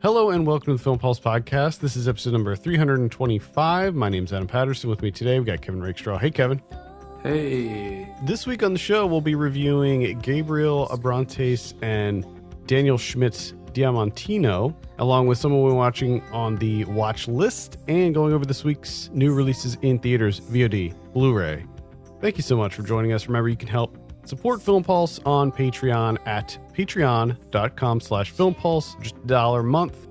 Hello and welcome to the Film Pulse podcast. This is episode number 325. My name's Adam Patterson. With me today, we've got Kevin Rakestraw. Hey, Kevin. Hey. This week on the show, we'll be reviewing Gabriel Abrantes and Daniel Schmidt's Diamantino, along with someone we're watching on the watch list and going over this week's new releases in theaters, VOD, Blu-ray. Thank you so much for joining us. Remember, you can help support Film Pulse on Patreon at patreon.com/filmpulse, just $1 a month.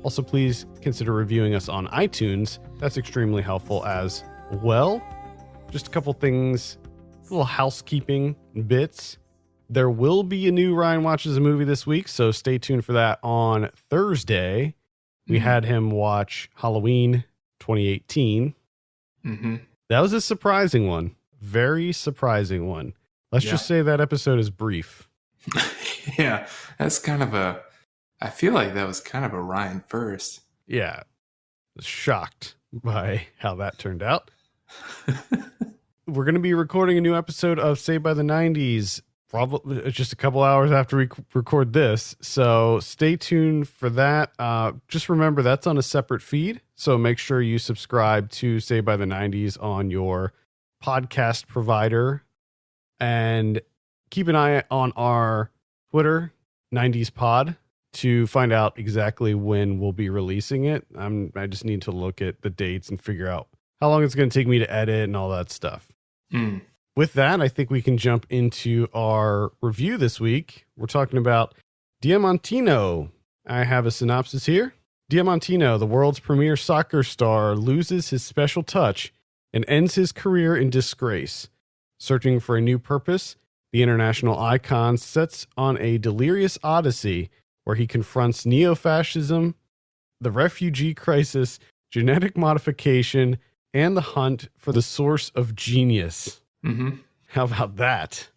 Also, please consider reviewing us on iTunes. That's extremely helpful as well. Just a couple things, little housekeeping bits. There will be a new Ryan Watches a Movie this week, so stay tuned for that on Thursday. We had him watch Halloween 2018. That was a surprising one. Very surprising one. Let's just say that episode is brief. Yeah, that's kind of I feel like that was kind of a Ryan first. Yeah. Was shocked by how that turned out. We're going to be recording a new episode of Saved by the 90s, probably just a couple hours after we record this. So stay tuned for that. Just remember that's on a separate feed. So make sure you subscribe to Saved by the 90s on your podcast provider. And keep an eye on our Twitter, 90s Pod, to find out exactly when we'll be releasing it. I just need to look at the dates and figure out how long it's going to take me to edit and all that stuff. With that, I think we can jump into our review this week. We're talking about Diamantino. I have a synopsis here. Diamantino, the world's premier soccer star, loses his special touch and ends his career in disgrace. Searching for a new purpose, the international icon sets on a delirious odyssey where he confronts neo-fascism, the refugee crisis, genetic modification, and the hunt for the source of genius. How about that?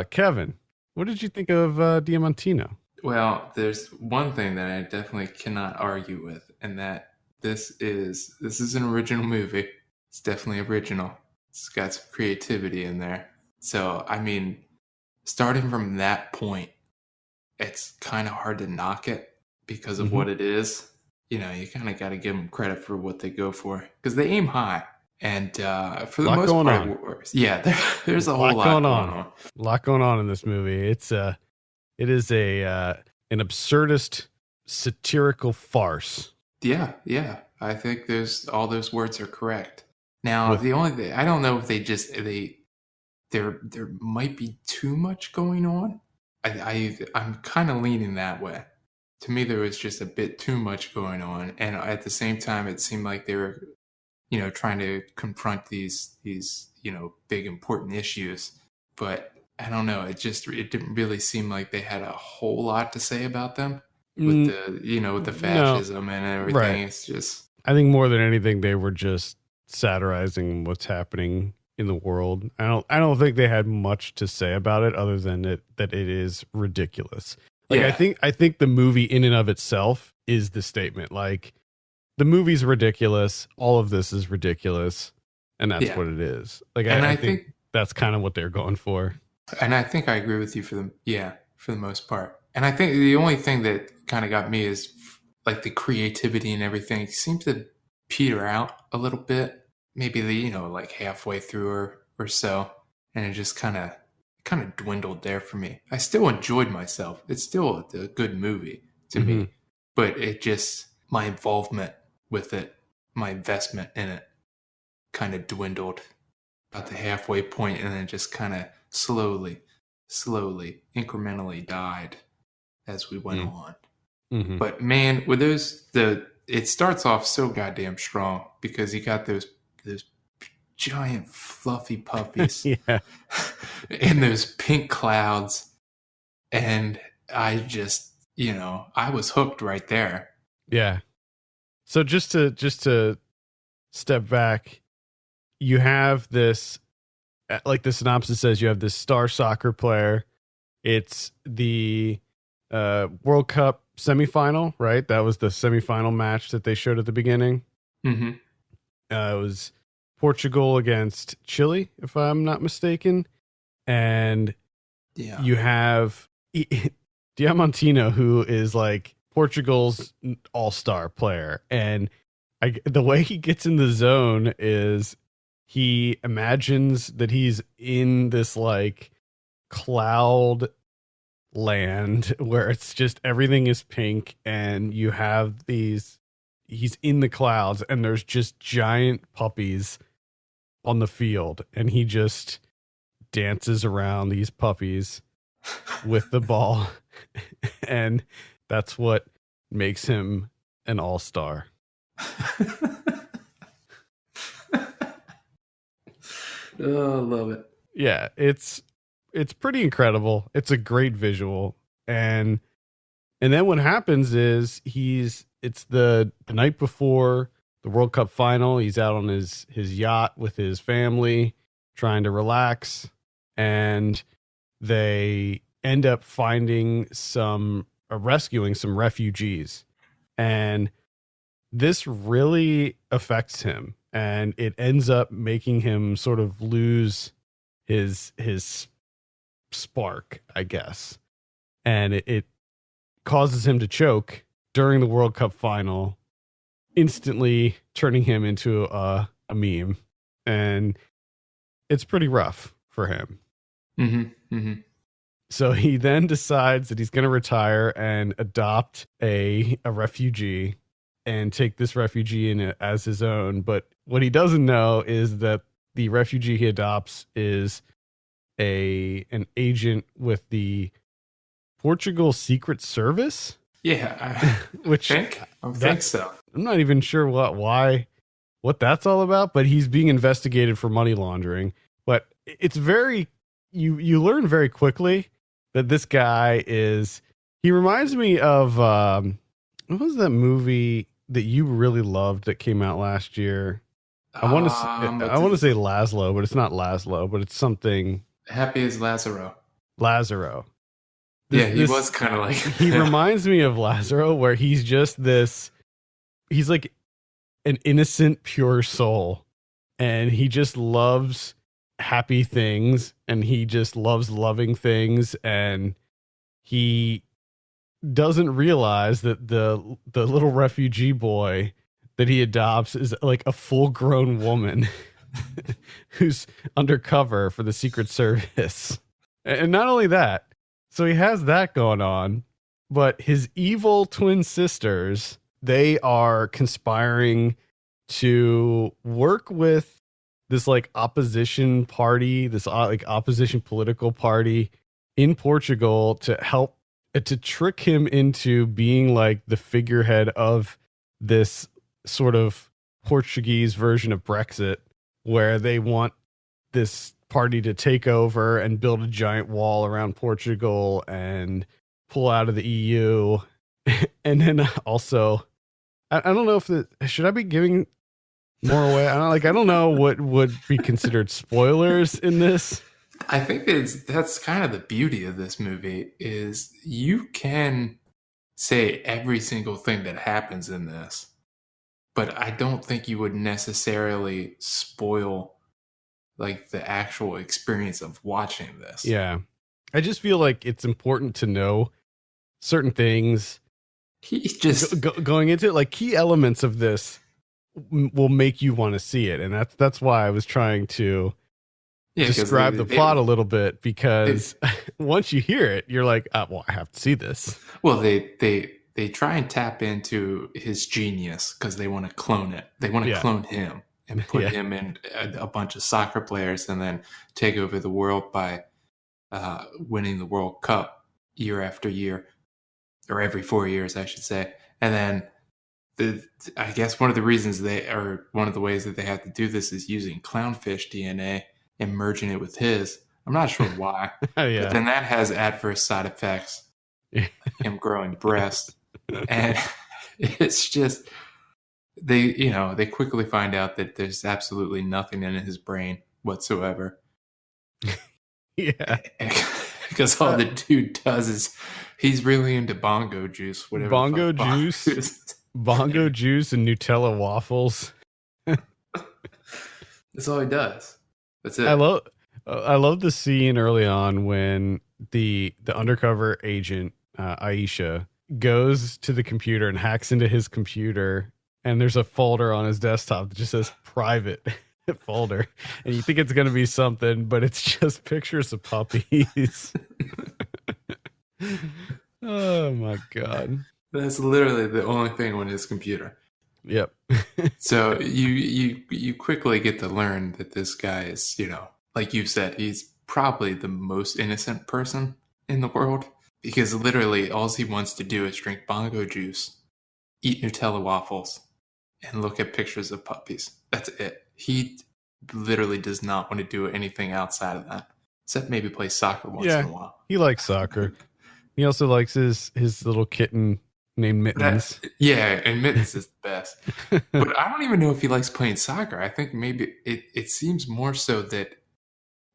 Kevin, what did you think of Diamantino? Well, there's one thing that I definitely cannot argue with, and that this is an original movie. It's definitely original. It's got some creativity in there. So, I mean, starting from that point, it's kind of hard to knock it because of what it is. You know, you kind of got to give them credit for what they go for because they aim high. And for the most part, there's a whole lot going on. A lot going on in this movie. It is an absurdist satirical farce. Yeah. I think all those words are correct. Now, the only thing, I don't know if there might be too much going on. I'm kind of leaning that way. To me, there was just a bit too much going on. And at the same time, it seemed like they were, trying to confront these, big important issues. But I don't know. It didn't really seem like they had a whole lot to say about them with the fascism and everything. Right. It's just, I think more than anything, they were just satirizing what's happening in the world. I don't think they had much to say about it other than that it is ridiculous. Like, I think the movie in and of itself is the statement. Like, the movie's ridiculous. All of this is ridiculous. And that's what it is. Like, I think that's kind of what they're going for. And I think I agree with you for the most part. And I think the only thing that kind of got me is like the creativity and everything seems to peter out a little bit. Maybe like halfway through or so. And it just kind of dwindled there for me. I still enjoyed myself. It's still a good movie to me, but it just, my involvement with it, my investment in it kind of dwindled about the halfway point and then just kind of slowly, incrementally died as we went on. But man, with it starts off so goddamn strong because you got those giant fluffy puppies and those pink clouds, and I just I was hooked right there. So just to step back, you have this, like the synopsis says, you have this star soccer player. It's the World Cup semifinal, right? That was the semifinal match that they showed at the beginning. It was Portugal against Chile, if I'm not mistaken. And you have Diamantino, who is like Portugal's all-star player. And the way he gets in the zone is he imagines that he's in this like cloud land where it's just everything is pink and you have he's in the clouds and there's just giant puppies on the field and he just dances around these puppies with the ball and that's what makes him an all-star. Oh, I love it. Yeah, it's pretty incredible. It's a great visual. And then what happens is it's the night before the World Cup final. He's out on his yacht with his family trying to relax, and they end up rescuing some refugees. And this really affects him, and it ends up making him sort of lose his spark, I guess. And it causes him to choke during the World Cup final, instantly turning him into a meme. And it's pretty rough for him. Mm-hmm. Mm-hmm. So he then decides that he's going to retire and adopt a refugee and take this refugee in as his own. But what he doesn't know is that the refugee he adopts is an agent with the Portugal Secret Service. Yeah, I think so. I'm not even sure what that's all about, but he's being investigated for money laundering. But it's you learn very quickly that this guy he reminds me of what was that movie that you really loved that came out last year? I want to say Laszlo, but it's not Laszlo, but it's something. Happy as Lazaro. He was kind of like he reminds me of Lazaro, where he's just he's like an innocent, pure soul, and he just loves happy things, and he just loves loving things, and he doesn't realize that the little refugee boy that he adopts is like a full-grown woman who's undercover for the Secret Service. And not only that, so he has that going on, but his evil twin sisters, they are conspiring to work with this like opposition party, this like opposition political party in Portugal to help to trick him into being like the figurehead of this sort of Portuguese version of Brexit, where they want this party to take over and build a giant wall around Portugal and pull out of the EU. And then also, I don't know should I be giving more away? I don't know what would be considered spoilers in this. I think that's kind of the beauty of this movie is you can say every single thing that happens in this, but I don't think you would necessarily spoil like the actual experience of watching this. Yeah. I just feel like it's important to know certain things. He's just going into it, like key elements of this will make you want to see it. And that's why I was trying to describe the plot a little bit, because once you hear it, you're like, well, I have to see this. Well, they try and tap into his genius because they want to clone it. They want to clone him and put him in a bunch of soccer players and then take over the world by winning the World Cup year after year, or every 4 years, I should say. And then I guess one of the ways that they have to do this is using clownfish DNA and merging it with his. I'm not sure why. But then that has adverse side effects. Him growing breasts. And it's just they quickly find out that there's absolutely nothing in his brain whatsoever. Yeah. Because all the dude does is he's really into bongo juice, whatever. Bongo juice and Nutella waffles. That's all he does. That's it. I love the scene early on when the undercover agent Aisha, goes to the computer and hacks into his computer, and there's a folder on his desktop that just says private folder, and you think it's going to be something, but it's just pictures of puppies. Oh my god. That's literally the only thing on his computer. Yep. So you quickly get to learn that this guy is, like you said, he's probably the most innocent person in the world, because literally all he wants to do is drink bongo juice, eat Nutella waffles, and look at pictures of puppies. That's it. He literally does not want to do anything outside of that, except maybe play soccer once in a while. He likes soccer. He also likes his little kitten named Mittens. And Mittens is the best. But I don't even know if he likes playing soccer. I think maybe it seems more so that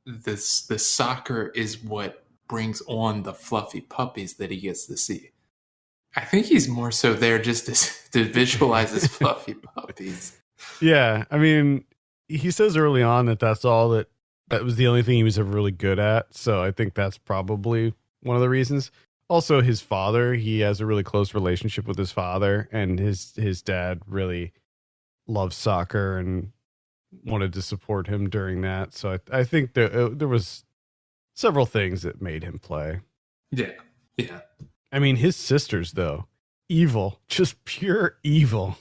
the soccer is what brings on the fluffy puppies that he gets to see. I think he's more so there just to visualize his fluffy puppies. Yeah, I mean, he says early on that that was the only thing he was ever really good at. So I think that's probably one of the reasons. Also, his father, he has a really close relationship with his father, and his dad really loves soccer and wanted to support him during that. So I think there was several things that made him play. Yeah. I mean, his sisters, though, evil, just pure evil.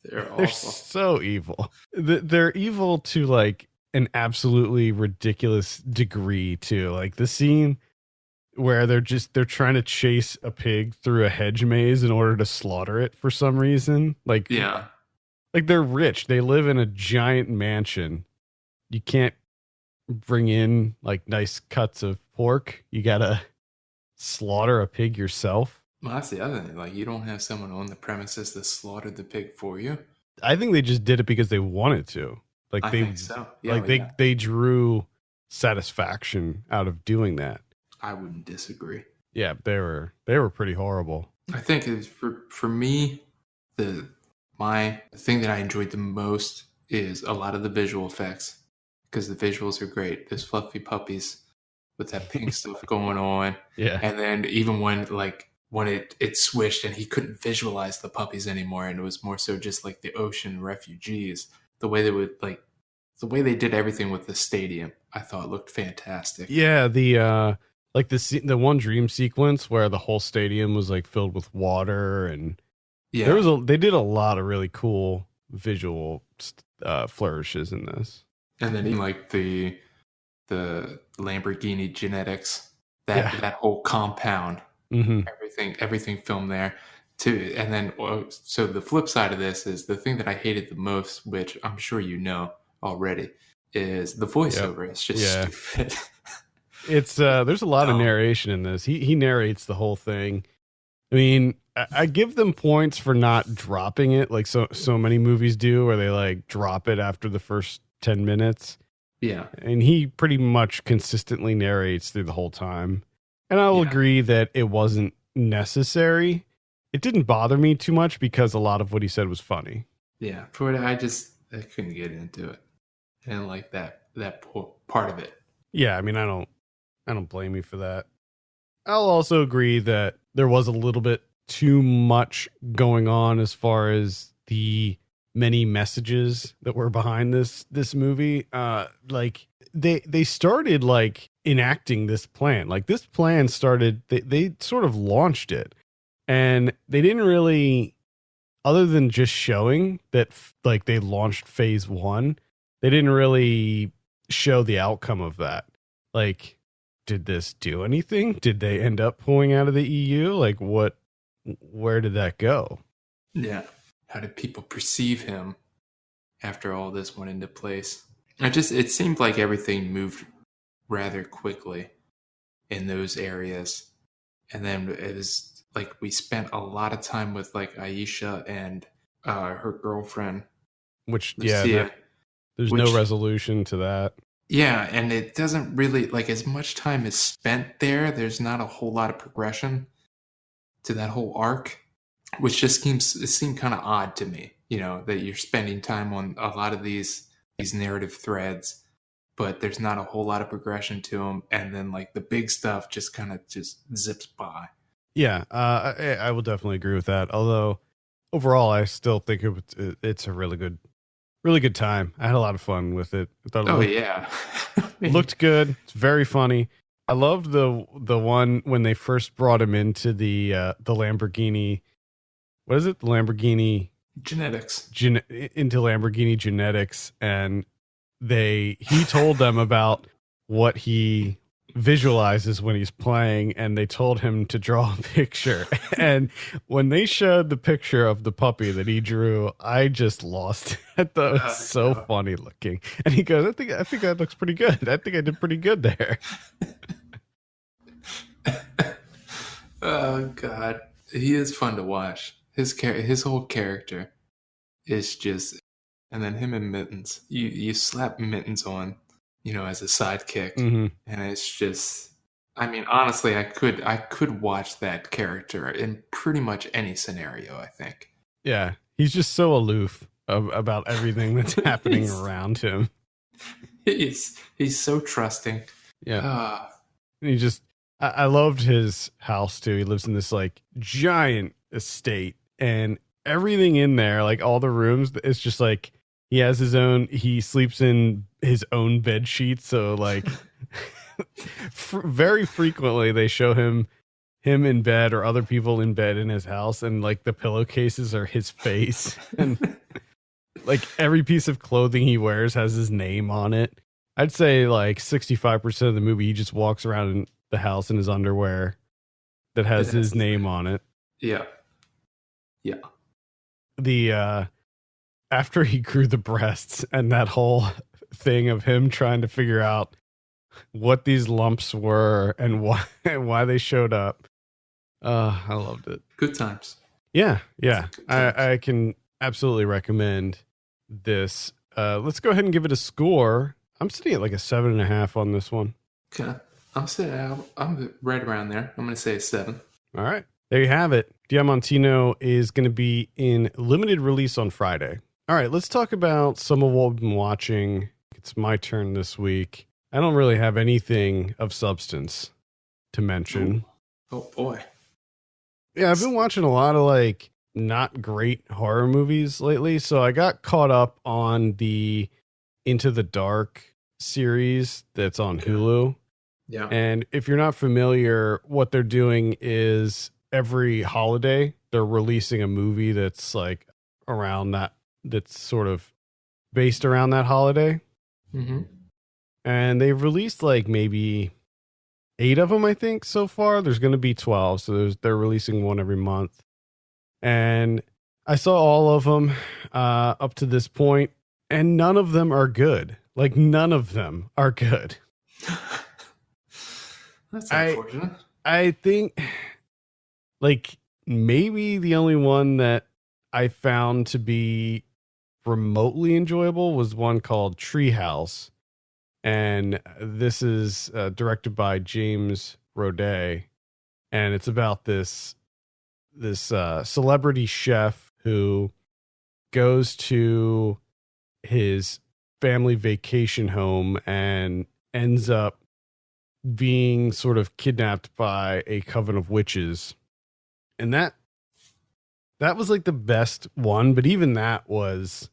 They're so evil. They're evil to like an absolutely ridiculous degree too. Like the scene where they're trying to chase a pig through a hedge maze in order to slaughter it for some reason. Like they're rich. They live in a giant mansion. You can't bring in like nice cuts of pork. You gotta slaughter a pig yourself. Well, that's the other thing. Like, you don't have someone on the premises that slaughtered the pig for you. I think they just did it because they wanted to. Like I think so. Yeah, they drew satisfaction out of doing that. I wouldn't disagree. Yeah, they were pretty horrible. I think for me, the thing that I enjoyed the most is a lot of the visual effects, because the visuals are great. There's fluffy puppies with that pink stuff going on. Yeah. And then even when it switched and he couldn't visualize the puppies anymore, and it was more so just like the ocean refugees, the way they did everything with the stadium, I thought looked fantastic. Yeah, the one dream sequence where the whole stadium was like filled with water, and they did a lot of really cool visual flourishes in this. And then like the Lamborghini genetics, that whole compound, everything filmed there too. And then so the flip side of this is the thing that I hated the most, which I'm sure you know already, is the voiceover. It's just stupid. It's there's a lot of narration in this. He narrates the whole thing. I mean, I give them points for not dropping it like so many movies do, where they like drop it after the first 10 minutes. Yeah. And he pretty much consistently narrates through the whole time. And I will agree that it wasn't necessary. It didn't bother me too much because a lot of what he said was funny. Yeah. For it, I couldn't get into it. And like that part of it. Yeah, I mean, I don't blame you for that. I'll also agree that there was a little bit too much going on as far as the many messages that were behind this movie. Like they started like enacting this plan. Like this plan started, they sort of launched it, and they didn't really, other than just showing that like they launched phase 1, they didn't really show the outcome of that. Like, did this do anything? Did they end up pulling out of the EU? Like where did that go? Yeah. How did people perceive him after all this went into place? It seemed like everything moved rather quickly in those areas. And then it was like we spent a lot of time with like Aisha and her girlfriend. Which, Lucia, there's no resolution to that. Yeah, and it doesn't really, like, as much time is spent there, there's not a whole lot of progression to that whole arc, which just seemed kind of odd to me, that you're spending time on a lot of these narrative threads, but there's not a whole lot of progression to them, and then, like, the big stuff just kind of just zips by. Yeah, I will definitely agree with that. Although overall, I still think it's a really good time. I had a lot of fun with it. I thought it Oh yeah. I mean, looked good. It's very funny. I loved the one when they first brought him into the Lamborghini. What is it? The Lamborghini genetics. into Lamborghini genetics, and he told them about what he visualizes when he's playing, and they told him to draw a picture. And when they showed the picture of the puppy that he drew, I just lost it. That was so No. funny looking. And he goes, I think that looks pretty good. I think I did pretty good there. Oh God, he is fun to watch. His whole character is just, and then him and Mittens. You slap Mittens on, as a sidekick, Hmm. and it's just. I mean, honestly, I could watch that character in pretty much any scenario. I think. Yeah. He's just so aloof about everything that's happening he's around him. he's so trusting. Yeah. Ah, And I loved his house too. He lives in this like giant estate, and everything in there, like all the rooms, it's just like he sleeps in his own bed sheets. So like very frequently they show him in bed or other people in bed in his house, and like the pillowcases are his face, and like every piece of clothing he wears has his name on it. I'd say like 65% of the movie he just walks around in the house in his underwear that it has has his name on it. Yeah, yeah. The after he grew the breasts and that whole thing of him trying to figure out what these lumps were and why they showed up. I loved it. Good times. Yeah, yeah. Good times. I can absolutely recommend this. Let's go ahead and give it a score. I'm sitting at like a 7.5 on this one. Okay. I'm right around there. I'm going to say 7. All right. There you have it. Diamantino is going to be in limited release on Friday. All right. Let's talk about some of what we've been watching. It's my turn this week. I don't really have anything of substance to mention. Oh boy. Yeah, I've been watching a lot of like not great horror movies lately. So I got caught up on the Into the Dark series that's on Hulu. Yeah. And if you're not familiar, what they're doing is every holiday they're releasing a movie that's like that's sort of based around that holiday. Mm-hmm. And they've released like maybe 8 of them, I think, so far. There's going to be 12, so they're releasing one every month. And I saw all of them up to this point, and none of them are good. Like none of them are good. That's unfortunate. I think like maybe the only one that I found to be remotely enjoyable was one called Treehouse. And this is directed by James Roday. And it's about this celebrity chef who goes to his family vacation home and ends up being sort of kidnapped by a coven of witches. And that was like the best one, but even that was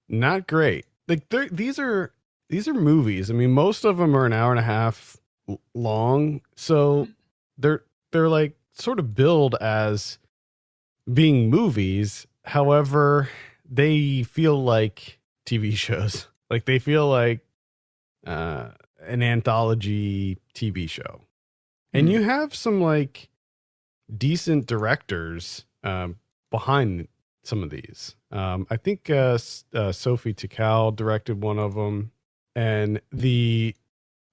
not great. Like these are movies. I mean, most of them are an hour and a half long, so they're like sort of billed as being movies. However, they feel like TV shows. Like they feel like an anthology TV show. And you have some like decent directors behind some of these. I think Sophie Takal directed one of them, and the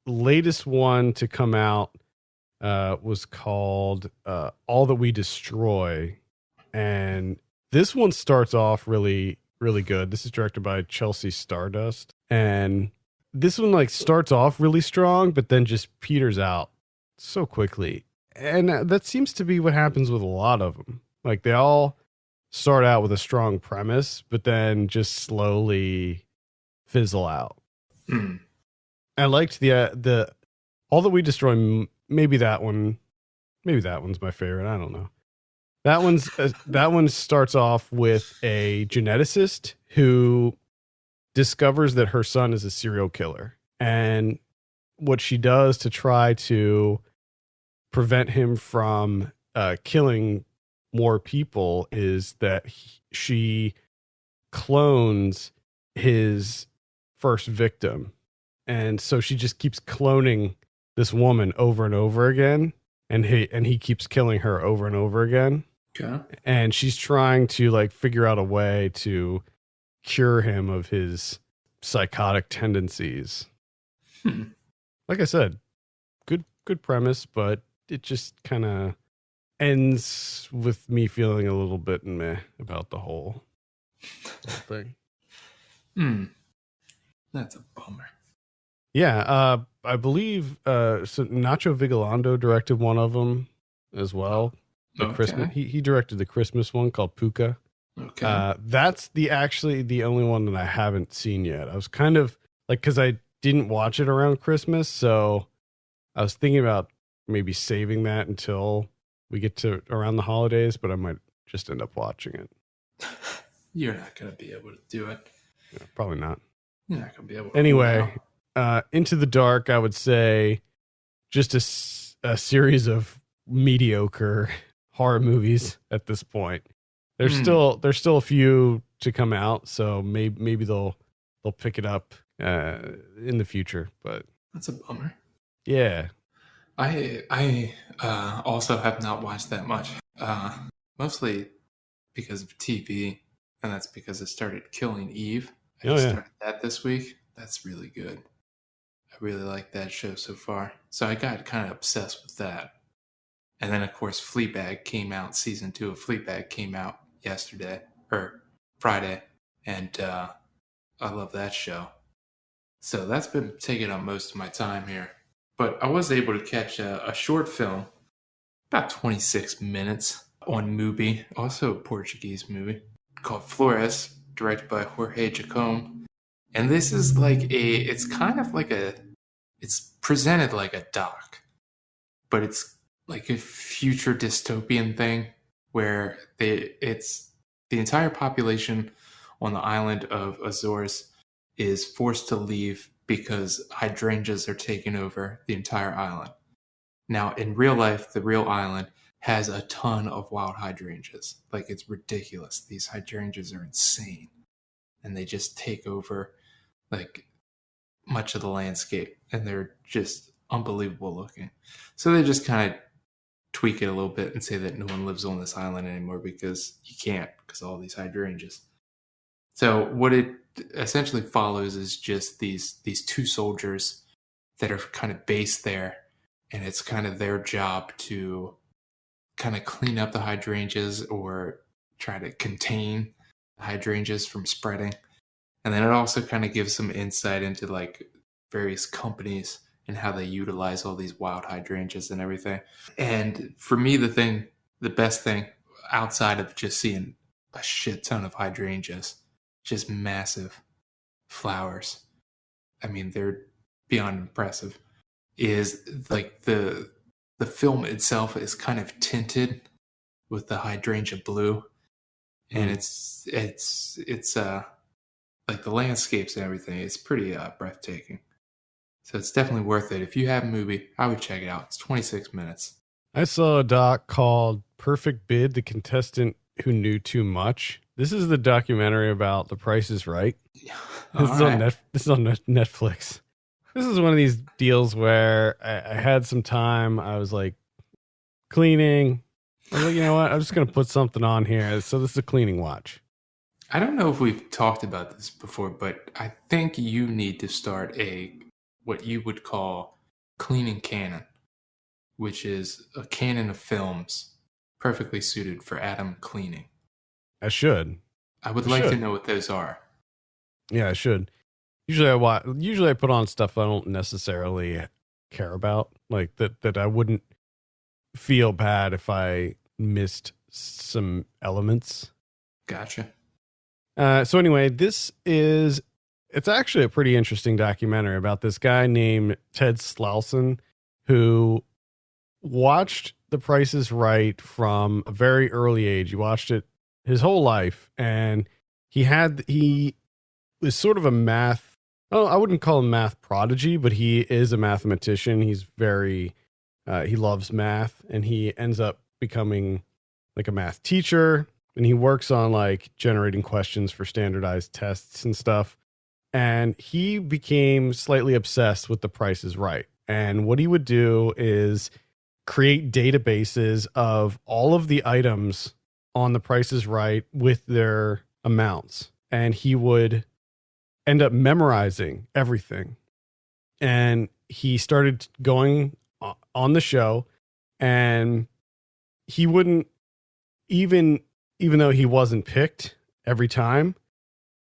latest one to come out was called All That We Destroy. And this one starts off really, really good. This is directed by Chelsea Stardust. And this one like starts off really strong, but then just peters out so quickly. And that seems to be what happens with a lot of them. Like they all start out with a strong premise, but then just slowly fizzle out. I liked the All That We Destroy. Maybe that one maybe that one's my favorite. I don't know. That one starts off with a geneticist who discovers that her son is a serial killer, and what she does to try to prevent him from killing more people is that she clones his first victim. And so she just keeps cloning this woman over and over again. And he keeps killing her over and over again. Okay. And she's trying to like figure out a way to cure him of his psychotic tendencies. Like I said, good premise, but it just kind of ends with me feeling a little bit meh about the whole thing. That's a bummer. Yeah, I believe so Nacho Vigalondo directed one of them as well. The Christmas he directed the Christmas one called Puka. Okay. That's the only one that I haven't seen yet. I was kind of like, because I didn't watch it around Christmas, so I was thinking about maybe saving that until we get to around the holidays, but I might just end up watching it. You're not going to be able to do it. Yeah, probably not. You're not going to be able to. Anyway, Into the Dark, I would say just a series of mediocre horror movies at this point. There's still a few to come out, so maybe they'll pick it up in the future, but that's a bummer. Yeah. I also have not watched that much, mostly because of TV, and that's because I started Killing Eve. I just started that this week. That's really good. I really like that show so far. So I got kind of obsessed with that. And then, of course, Fleabag came out. Season 2 of Fleabag came out yesterday, or Friday, and I love that show. So that's been taking up most of my time here. But I was able to catch a short film, about 26 minutes, on Mubi, also a Portuguese movie, called Flores, directed by Jorge Jacome. And this is like it's presented like a doc, but it's like a future dystopian thing where it's the entire population on the island of Azores is forced to leave because hydrangeas are taking over the entire island. Now, in real life, the real island has a ton of wild hydrangeas. Like, it's ridiculous. These hydrangeas are insane. And they just take over, like, much of the landscape. And they're just unbelievable looking. So they just kind of tweak it a little bit and say that no one lives on this island anymore because you can't, because of all these hydrangeas. So what it essentially follows is just these two soldiers that are kind of based there, and it's kind of their job to kind of clean up the hydrangeas or try to contain the hydrangeas from spreading. And then it also kind of gives some insight into like various companies and how they utilize all these wild hydrangeas and everything. And for me, the best thing outside of just seeing a shit ton of hydrangeas, just massive flowers, I mean, they're beyond impressive, is like the film itself is kind of tinted with the hydrangea blue. And it's like the landscapes and everything, it's pretty breathtaking. So it's definitely worth it. If you have a movie, I would check it out. It's 26 minutes. I saw a doc called Perfect Bid, The Contestant Who Knew Too Much. This is the documentary about The Price is Right. This is on Netflix. This is one of these deals where I had some time. I was like cleaning. I was like, you know what? I'm just going to put something on here. So this is a cleaning watch. I don't know if we've talked about this before, but I think you need to start what you would call cleaning canon, which is a canon of films perfectly suited for Adam cleaning. I should. I would like to know what those are. Yeah, I should. Usually I put on stuff I don't necessarily care about, like that I wouldn't feel bad if I missed some elements. Gotcha. So anyway, it's actually a pretty interesting documentary about this guy named Ted Slauson, who watched The Price is Right from a very early age. He watched it his whole life, and he was sort of a math. Oh, I wouldn't call him math prodigy, but he is a mathematician. He's very he loves math, and he ends up becoming like a math teacher, and he works on like generating questions for standardized tests and stuff. And he became slightly obsessed with The Price is Right. And what he would do is create databases of all of the items on The Price is Right with their amounts. And he would end up memorizing everything. And he started going on the show, and he wouldn't even though he wasn't picked every time,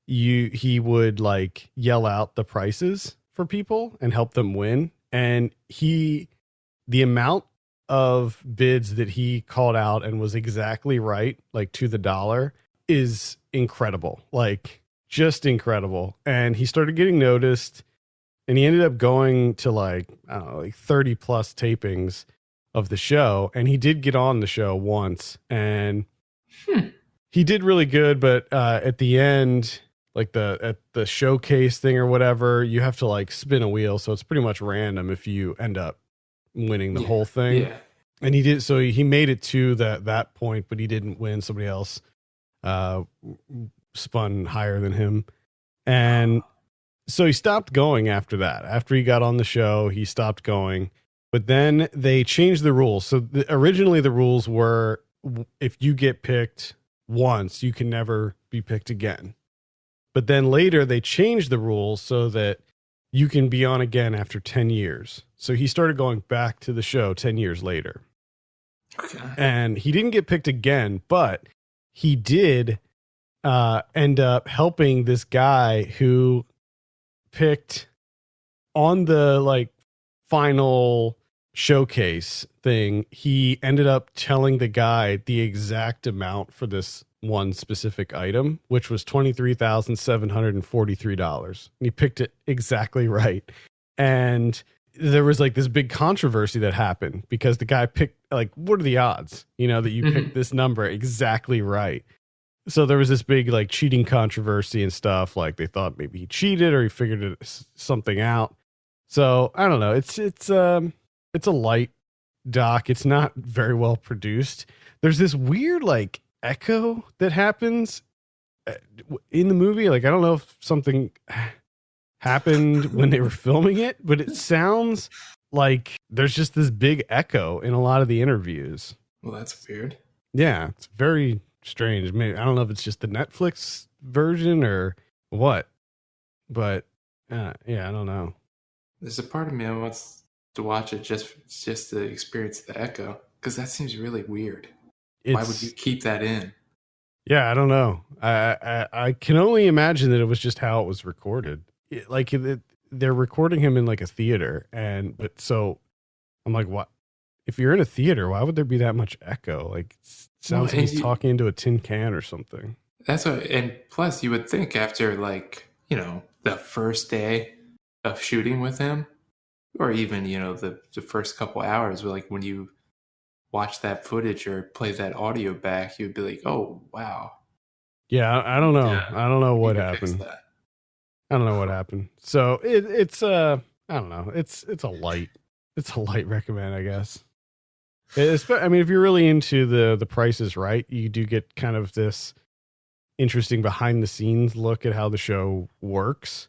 he would like yell out the prices for people and help them win. And the amount of bids that he called out and was exactly right, like to the dollar, is incredible. Like just incredible. And he started getting noticed, and he ended up going to like, I don't know, like 30 plus tapings of the show. And he did get on the show once, and he did really good. But at the end, like at the showcase thing or whatever, you have to like spin a wheel. So it's pretty much random if you end up winning the whole thing. Yeah. And he did. So he made it to that point, but he didn't win. Somebody else spun higher than him. And so he stopped going after that. After he got on the show, he stopped going. But then they changed the rules. So originally the rules were, if you get picked once, you can never be picked again. But then later they changed the rules so that you can be on again after 10 years. So he started going back to the show 10 years later. Okay. And he didn't get picked again, but he did end up helping this guy who picked on the like final showcase thing. He ended up telling the guy the exact amount for this one specific item, which was $23,743. And he picked it exactly right. And there was like this big controversy that happened because the guy picked, like, what are the odds, that you picked this number exactly right? So there was this big like cheating controversy and stuff. Like they thought maybe he cheated or he figured something out. So I don't know. It's a light doc. It's not very well produced. There's this weird like echo that happens in the movie. Like I don't know if something happened when they were filming it, but it sounds like there's just this big echo in a lot of the interviews. Well, that's weird. Yeah, it's very strange. Maybe I don't know if it's just the Netflix version or what, but yeah, I don't know. There's a part of me that wants to watch it just to experience the echo, because that seems really weird. Why would you keep that in? Yeah, I don't know. I can only imagine that it was just how it was recorded. They're recording him in like a theater, but so I'm like, what? If you're in a theater, why would there be that much echo? Like, it sounds like he's talking into a tin can or something. That's what, and plus you would think after like, the first day of shooting with him, or even, the first couple hours, like when you watch that footage or play that audio back, you'd be like, oh, wow. Yeah, I don't know. Yeah, I don't know what happened. I don't know what happened. So it's I don't know. It's a light recommend, I guess. I mean, if you're really into the Price is Right, you do get kind of this interesting behind the scenes look at how the show works.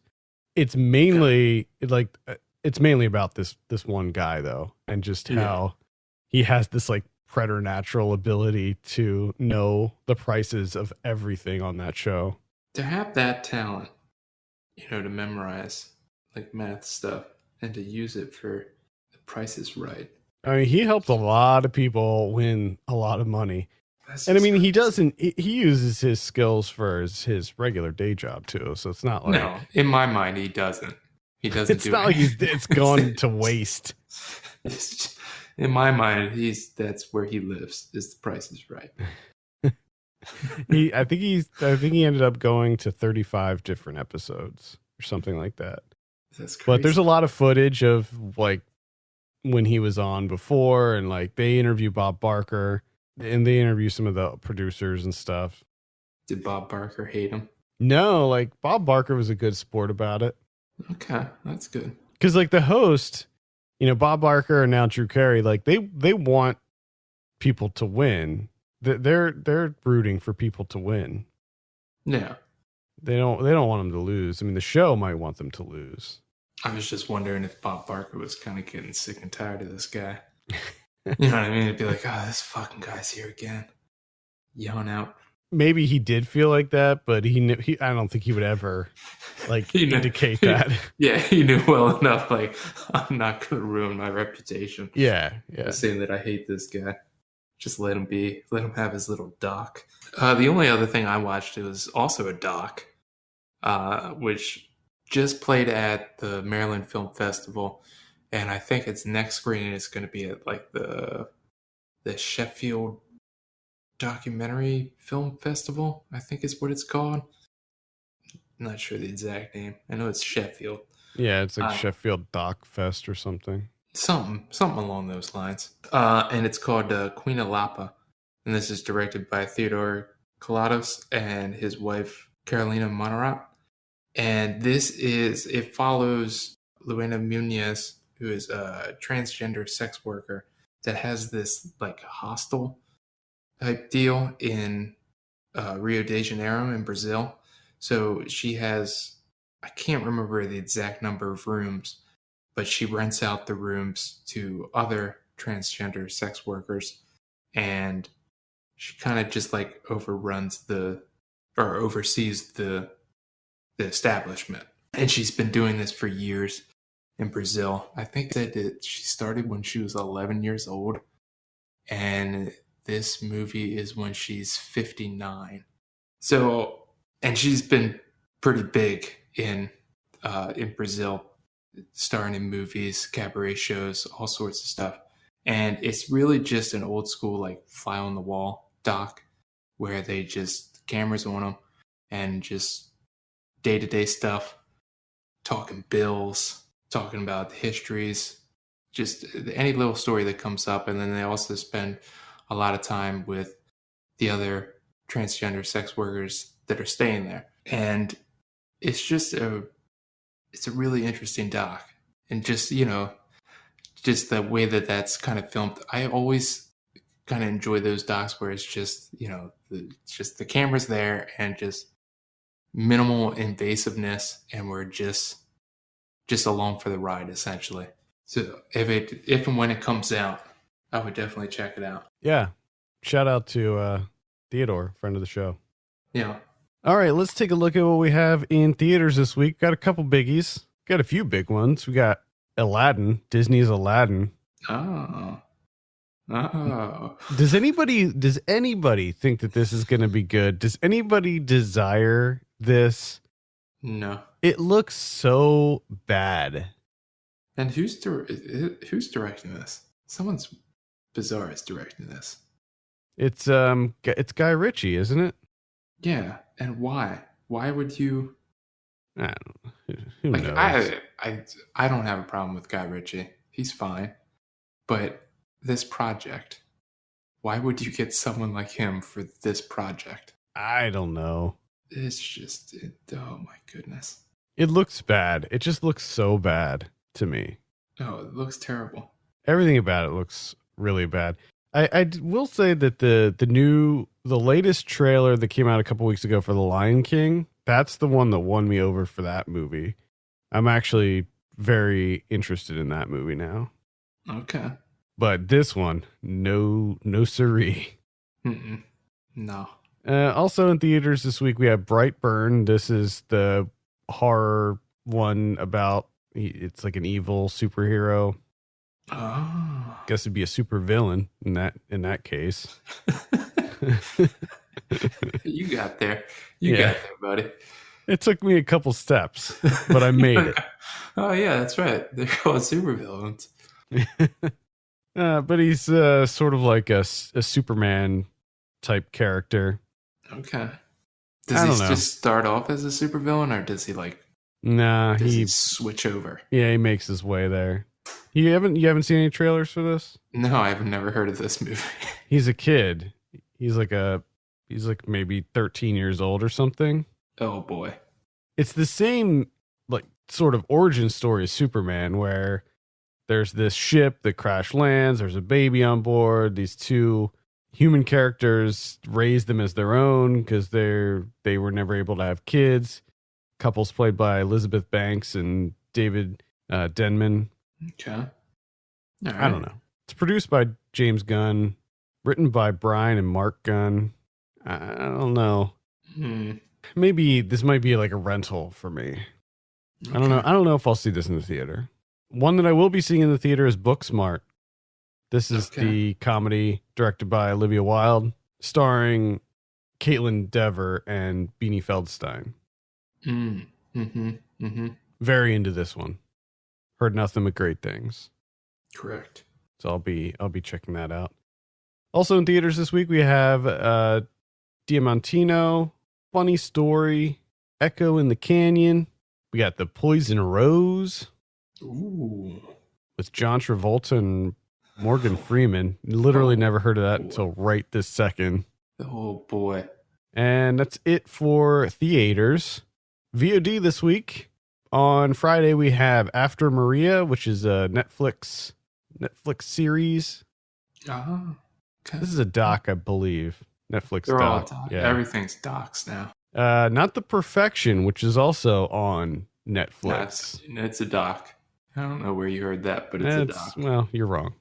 It's mainly about this one guy though, and just how he has this like preternatural ability to know the prices of everything on that show. To have that talent, to memorize like math stuff and to use it for The Price is Right. I mean, he helped a lot of people win a lot of money. And I mean, he uses his skills for his regular day job too. So it's not like, no, in my mind, he doesn't. It's not like it's gone to waste. In my mind, that's where he lives, is The Price is Right. I think he ended up going to 35 different episodes or something like that. That's crazy. But there's a lot of footage of like when he was on before, and like they interview Bob Barker and they interview some of the producers and stuff. Did Bob Barker hate him? No, like Bob Barker was a good sport about it. Okay, that's good. Because like the host, Bob Barker and now Drew Carey, like they want people to win. They're rooting for people to win. Yeah. They don't want them to lose. I mean, the show might want them to lose. I was just wondering if Bob Barker was kind of getting sick and tired of this guy. You know what I mean? It'd be like, oh, this fucking guy's here again, yelling out. Maybe he did feel like that, but I don't think he would ever indicate that. Yeah, he knew well enough. Like, I'm not going to ruin my reputation. Yeah. By saying that I hate this guy. Just let him be. Let him have his little doc. The only other thing I watched, it was also a doc, which just played at the Maryland Film Festival, and I think its next screening is going to be at like the Sheffield Documentary Film Festival, I think is what it's called. I'm not sure the exact name. I know it's Sheffield. Yeah, it's like Sheffield Doc Fest or something. Something along those lines. And it's called Queen of Lapa, and this is directed by Theodore Kalatos and his wife Carolina Monarat. And it follows Luena Muñez, who is a transgender sex worker that has this like hostel type deal in Rio de Janeiro in Brazil. So she has, I can't remember the exact number of rooms, but she rents out the rooms to other transgender sex workers, and she kind of just like oversees the establishment. And she's been doing this for years in Brazil. I think that she started when she was 11 years old, and this movie is when she's 59. So, and she's been pretty big in Brazil, starring in movies, cabaret shows, all sorts of stuff. And it's really just an old school, like, fly on the wall doc where they just, cameras on them and just day-to-day stuff, talking bills, talking about the histories, just any little story that comes up. And then they also spend a lot of time with the other transgender sex workers that are staying there. And it's just it's a really interesting doc. And just, just the way that that's kind of filmed. I always kind of enjoy those docs where it's just, just the camera's there and just minimal invasiveness, and we're just along for the ride, essentially. So if and when it comes out, I would definitely check it out. Yeah. Shout out to Theodore, friend of the show. Yeah. All right, let's take a look at what we have in theaters this week. Got a couple biggies. Got a few big ones. We got Aladdin, Disney's Aladdin. Oh. Does anybody think that this is going to be good? Does anybody desire this? No. It looks so bad. And who's directing this? Someone's bizarre is directing this. It's Guy Ritchie, isn't it? Yeah, and why? Why would you? I don't know. Who knows? I don't have a problem with Guy Ritchie. He's fine. But this project, why would you get someone like him for this project? I don't know. It's just, oh my goodness. It looks bad. It just looks so bad to me. Oh, it looks terrible. Everything about it looks really bad. I will say that the latest trailer that came out a couple weeks ago for The Lion King, that's the one that won me over for that movie. I'm actually very interested in that movie now. Okay. But this one, no siree. Mm-mm. No. Also in theaters this week, we have Brightburn. This is the horror one about, it's like an evil superhero. Oh. Guess it'd be a super villain in that case. You got there. You got there, buddy. It took me a couple steps, but I made it. Oh yeah, that's right. They're called super villains. But he's sort of like a Superman type character. Okay. Does he just start off as a supervillain, or does he like? Nah, does he switch over? Yeah, he makes his way there. You haven't seen any trailers for this? No, I've never heard of this movie. He's a kid. He's like maybe 13 years old or something. Oh boy. It's the same like sort of origin story as Superman, where there's this ship that crash lands, there's a baby on board, these two human characters raise them as their own because they were never able to have kids. Couples played by Elizabeth Banks and David Denman. Okay. All right. I don't know. It's produced by James Gunn, written by Brian and Mark Gunn. I don't know. Maybe this might be like a rental for me. Okay. I don't know. I don't know if I'll see this in the theater. One that I will be seeing in the theater is Booksmart. This is the comedy directed by Olivia Wilde, starring Caitlin Dever and Beanie Feldstein. Very into this one. Heard nothing but great things. Correct. So I'll be checking that out. Also in theaters this week we have Diamantino, Funny Story, Echo in the Canyon. We got The Poison Rose. Ooh. With John Travolta and Morgan Freeman. Literally never heard of that until right this second. Oh boy. And that's it for theaters. VOD this week. On Friday we have After Maria, which is a Netflix series. Okay. This is a doc, I believe. Netflix They're doc. all Yeah. Everything's docs now. Not The Perfection, which is also on Netflix. It's a doc. I don't know where you heard that, but it's a doc. Well, you're wrong.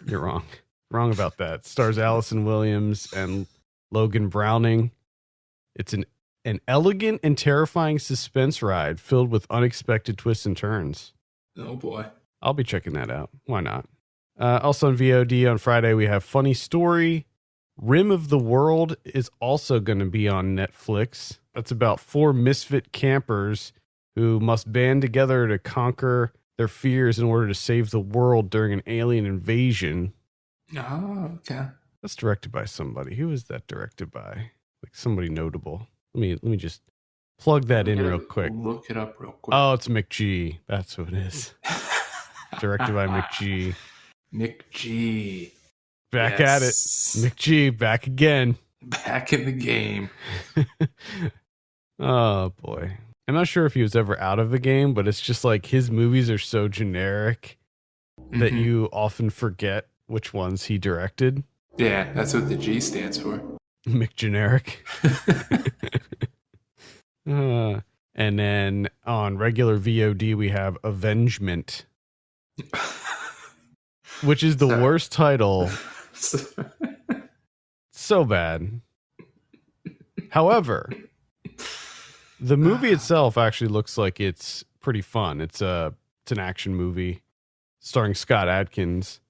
You're wrong. Wrong about that. Stars Allison Williams and Logan Browning. It's an elegant and terrifying suspense ride filled with unexpected twists and turns. Oh boy. I'll be checking that out. Why not? Also on VOD on Friday, we have Funny Story. Rim of the World is also going to be on Netflix. That's about 4 misfit campers who must band together to conquer their fears in order to save the world during an alien invasion. Oh, okay. That's directed by somebody. Who is that directed by? Like somebody notable. Let me just plug that in real quick. Look it up real quick. Oh, it's McG. That's who it is. Directed by McG. McG. Back at it. McG, back again. Back in the game. Oh, boy. I'm not sure if he was ever out of the game, but it's just like his movies are so generic that you often forget which ones he directed. Yeah, that's what the G stands for. McGeneric. And then on regular VOD, we have Avengement, which is the worst title. So bad. However, the movie itself actually looks like it's pretty fun. It's an action movie starring Scott Adkins.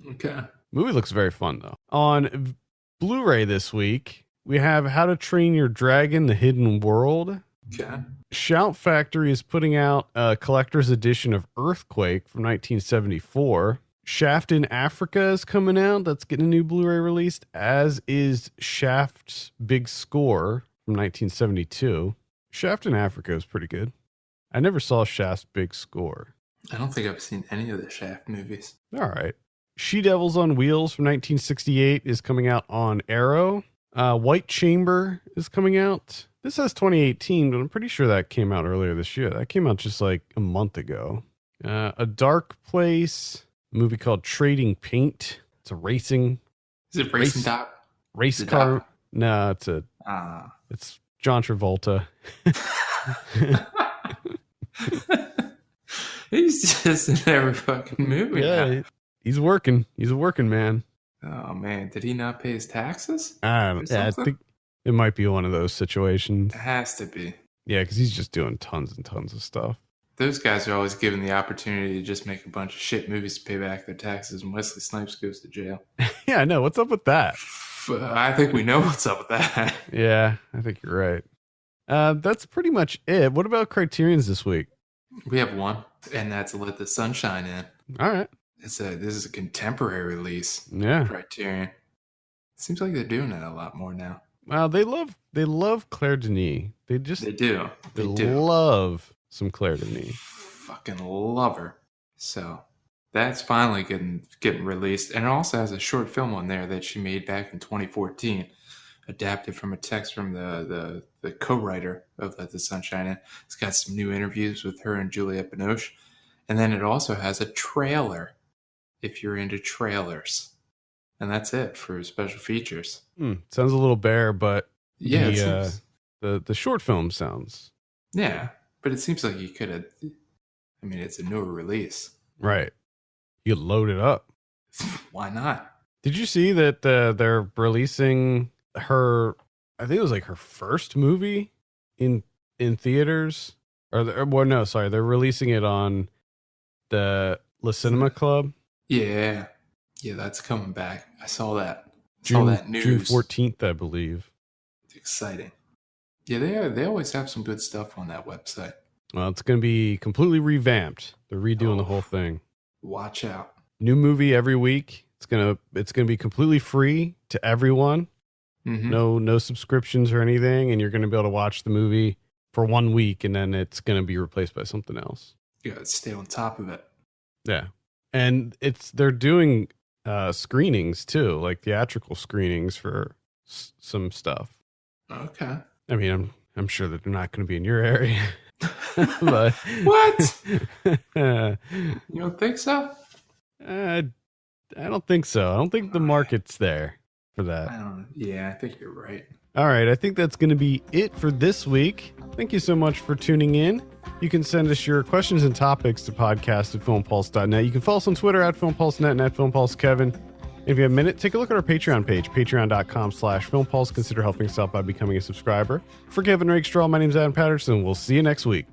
Okay. Movie looks very fun though. On Blu-ray this week, we have How to Train Your Dragon: The Hidden World. Okay. Shout Factory is putting out a collector's edition of Earthquake from 1974. Shaft in Africa is coming out. That's getting a new Blu-ray released, as is Shaft's Big Score from 1972. Shaft in Africa is pretty good. I never saw Shaft's Big Score. I don't think I've seen any of the Shaft movies. All right. She Devils on Wheels from 1968 is coming out on Arrow. White Chamber is coming out. This has 2018, but I'm pretty sure that came out earlier this year. That came out just like a month ago. A Dark Place, a movie called Trading Paint. It's a racing. Is it racing doc? Race car. Doc? No, it's John Travolta. He's just in every fucking movie. Yeah, he's working. He's a working man. Oh man, did he not pay his taxes? I think it might be one of those situations. It has to be. Yeah, because he's just doing tons and tons of stuff. Those guys are always given the opportunity to just make a bunch of shit movies to pay back their taxes, and Wesley Snipes goes to jail. Yeah, I know. What's up with that? I think we know what's up with that. Yeah, I think you're right. That's pretty much it. What about Criterion's this week? We have one, and that's Let the Sunshine In. All right. This is a contemporary release. Yeah. Criterion. Seems like they're doing it a lot more now. Well, they love Claire Denis. They do. They do. love some Claire Denis. Fucking love her. So that's finally getting released. And it also has a short film on there that she made back in 2014, adapted from a text from the co-writer of Let the Sunshine In. It's got some new interviews with her and Juliette Binoche. And then it also has a trailer, if you're into trailers. And that's it for special features. Sounds a little bare, but yeah, the short film sounds. Yeah, but it seems like you could have. I mean, it's a newer release. Right. You load it up. Why not? Did you see that they're releasing her? I think it was like her first movie in theaters. They're releasing it on the La Cinema Club. Yeah, that's coming back. I saw that. June News. June 14th, I believe. It's exciting. Yeah, they always have some good stuff on that website. Well, it's going to be completely revamped. They're redoing the whole thing. Watch out. New movie every week. It's gonna be completely free to everyone. Mm-hmm. No subscriptions or anything, and you're going to be able to watch the movie for 1 week, and then it's going to be replaced by something else. You got to stay on top of it. Yeah, and they're doing screenings too, like theatrical screenings for some stuff. Okay. I mean, I'm sure that they're not going to be in your area. But what? You don't think so? I don't think so. I don't think the market's there for that. Yeah, I think you're right. All right, I think that's going to be it for this week. Thank you so much for tuning in. You can send us your questions and topics to podcast@filmpulse.net. You can follow us on Twitter @filmpulsenet and @filmpulsekevin. If you have a minute, take a look at our Patreon page, patreon.com/filmpulse. Consider helping us out by becoming a subscriber. For Kevin Rakestraw, my name's Adam Patterson. We'll see you next week.